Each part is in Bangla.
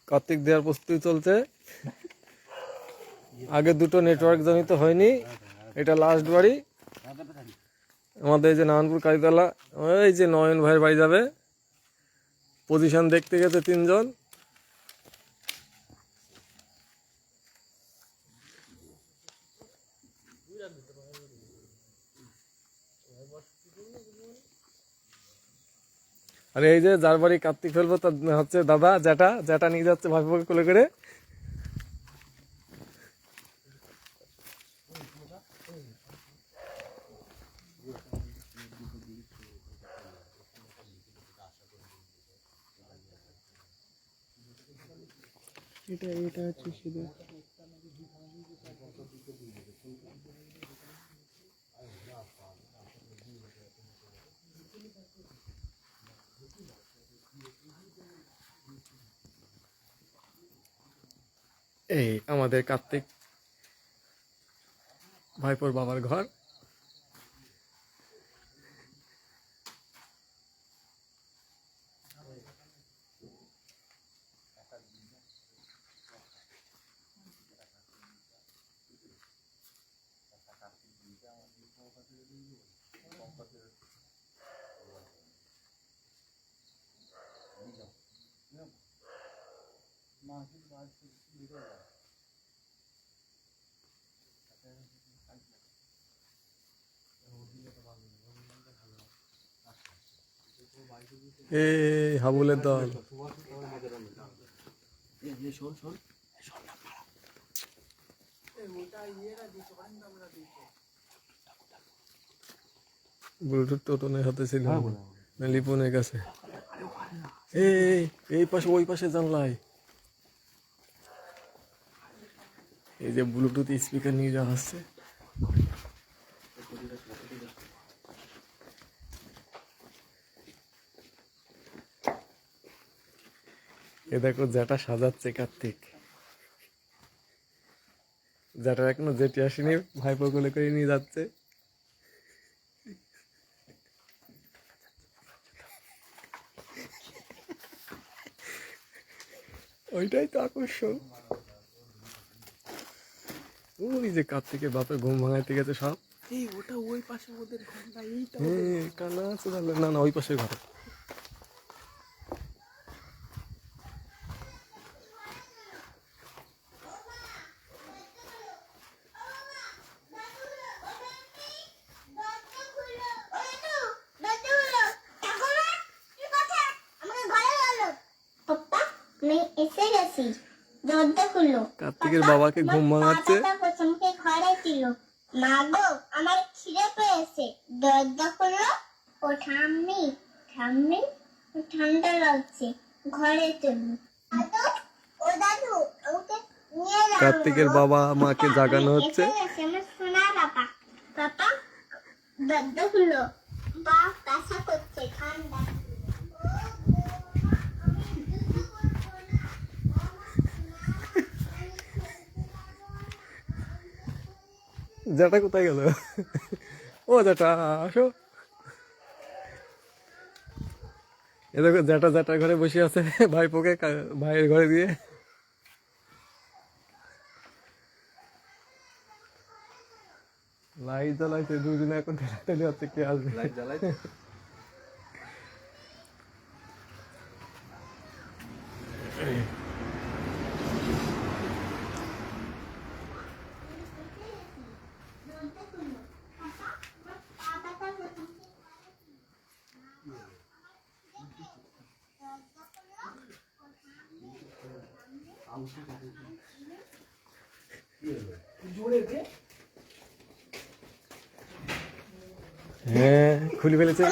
কার্তিক দেওয়ার প্রস্তুতি চলছে। আগে দুটো নেটওয়ার্ক জনিত হয়নি, এটা লাস্ট বাড়ি আমাদের। এই যে নারায়ণপুর কালীতলা, ওই যে নয়ন ভাইয়ের বাড়ি যাবে, পজিশন দেখতে গেছে তিনজন। আর এই যে যার বাড়ি কার্তিক ফেলবো তার হচ্ছে দাদা, জ্যাঠা জ্যাঠা নিয়ে যাচ্ছে ভাইপোকে কোলে করে। এটা হচ্ছে শুধু এই আমাদের কার্তিক ভাইপোর বাবার ঘর। এই হাবুলের দল। ব্লুটুথ টোটনের হাতে ছিল, লিপনের কাছে। এই পাশে ওই পাশে জানলায় এই যে ব্লুটুথ স্পিকার নিয়ে যাওয়া হচ্ছে। এ দেখো যেটা সাজাচ্ছে কার্তিক, যেটা এখনো জেটি আসেনি, ভাইপো কোলে করে নিয়ে যাচ্ছে। ওইটাই তো আকর্ষণ। ওই যে কার্তিকের বাপের ঘুম ভাঙাইতে গেছে সব। ওটা ওই পাশে ওদের ঘর না, এইটা কানা আছে তাহলে। না না, ওই পাশের ঘরে। কার্তিকের বাবাকে ঘুম ভাঙাচ্ছে। মা গো, আমার খিদে পেয়েছে, দরজা খুলো। ও ঠাম্মি ঠাম্মি, ঠান্ডা লাগছে, ঘরে চলুন। ও দাদু, আমাকে নিয়ে যাও। কার্তিকের বাবা মাকে জাগানো হচ্ছে। আমার সোনা পাপা, পাপা দরজা খুলো, বাপ কাঁসা করছে, ঠান্ডা। জ্যাঠা কোথায় গেল? ও জ্যাঠা আসো। এ দেখো জ্যাঠা জ্যাঠার ঘরে বসে আছে, ভাইপোকে ভাইয়ের ঘরে দিয়ে। লাইট জ্বালাইছে দুদিনে, এখন ঠেলাঠেলি হচ্ছে কে আসবে। লাইট জ্বালাইছে। হ্যাঁ, খুলে ফেলেছে।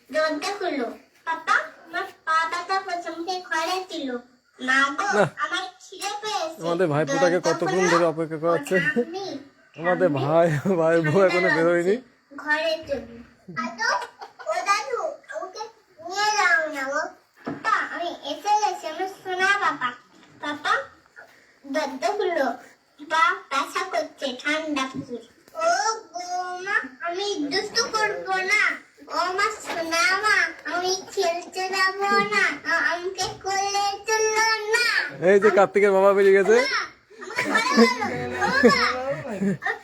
দরজা খুলো, পাপা আমার পা ব্যথা করছে, আমাকে ঘরে ছিল। মা গো, আমার খিদে পেয়েছে। আমাদের ভাইপোটাকে কতক্ষণ ধরে অপেক্ষা করাচ্ছে। আমাদের ভাই ভাইয়ের বউ এখনো বেরোয়নি। ঘরে চলুন। করবো না। ও আমার সোনা মা, আমি খেলতে যাবো না, আমাকে কোলে তুলো না। এই যে কার্তিকের বাবা বেরিয়ে গেছে।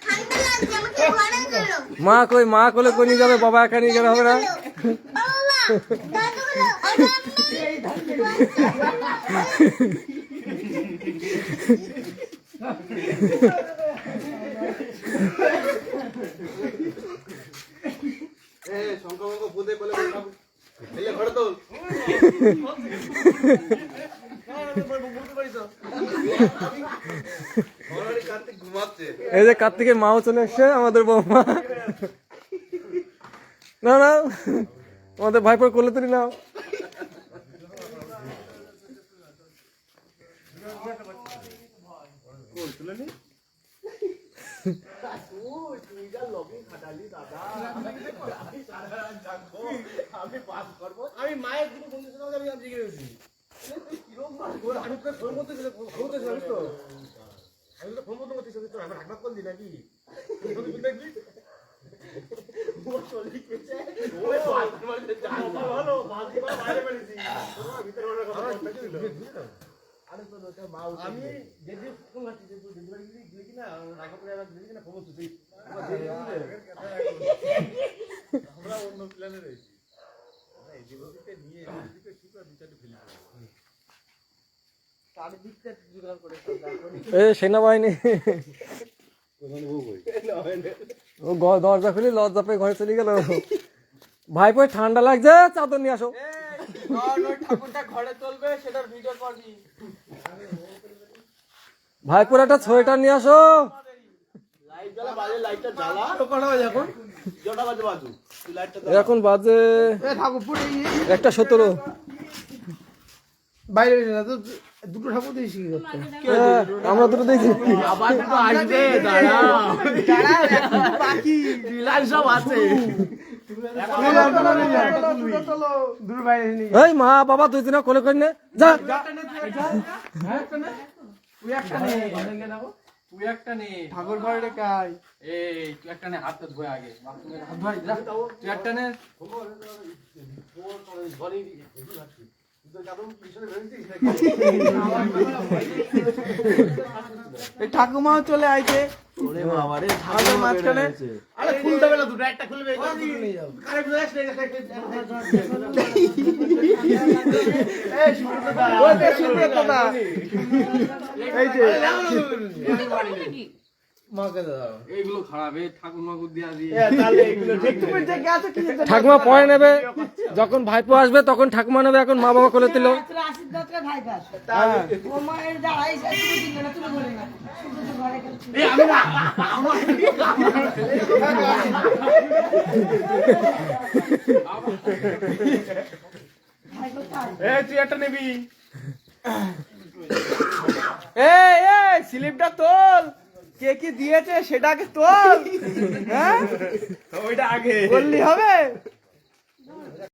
ঠান্ডা লাগছে, আমাকে ঘরে তোলো। মা কই, মা কোলে কোলে নিয়ে যাবে, বাবা একা নিয়ে গেলে হবে না। এই যে কার্তিকের মাও চলে এসছে, আমাদের বৌমা। না না, আমাদের ভাইপোর কোলে তুলি নাও। আমি মায়ের দুটো বন্ধুর সাথে আমি জিজ্ঞেস করেছি আমি তো ফোন করতে আমি তো ফোন করতে তো আমার হাকবাক করলি নাকি দেখবি আমি যেদিন ফোন করছি কিনা কিনা ফোন করছি আমরা অন্য প্ল্যানে রয়েছি নিয়ে চারিদিকটা জোগাড় করে সেনাবাহিনী ও দরজা খুলি লজ্জা পেয়ে ঘরে চলে গেল। ভাইপো ঠান্ডা লাগছে, চাদর নিয়ে আসো। ঠাকুরটা ঘরে চলবে, সেটার ভিডিও করবি। ভাইপোর একটা সোয়েটার নিয়ে আসো। এখন বাজে 1:17। বাইরে দুটো ঠাকুর দিয়েছি আমরা দুটো দেখি। এই মা বাবা দুই দিন কোলে করে নে যা। ঠাকুর ঘরে রেখাই তুই একটা নে, হাত ধোয় আগে, হাত ধোয় যা, তুই একটা নে। ঠাকুমাও চলে আইছে মাঝখানে। আরে খুলতে হবে না, দুটো একটা খুলবে নিয়ে যাও। এই যে এইগুলো খারাপ, এই ঠাকুর মাকুর দিয়া দিয়ে ঠাকুমা পরে নেবে, যখন ভাইপো আসবে তখন ঠাকুমা নেবে। এখন মা বাবা কোলে তুলো। তুই একটা নিবি। এই স্লিপটা তোল, কে কি দিয়েছে সেটাকে তোল। হ্যাঁ ওইটা আগে বললি হবে।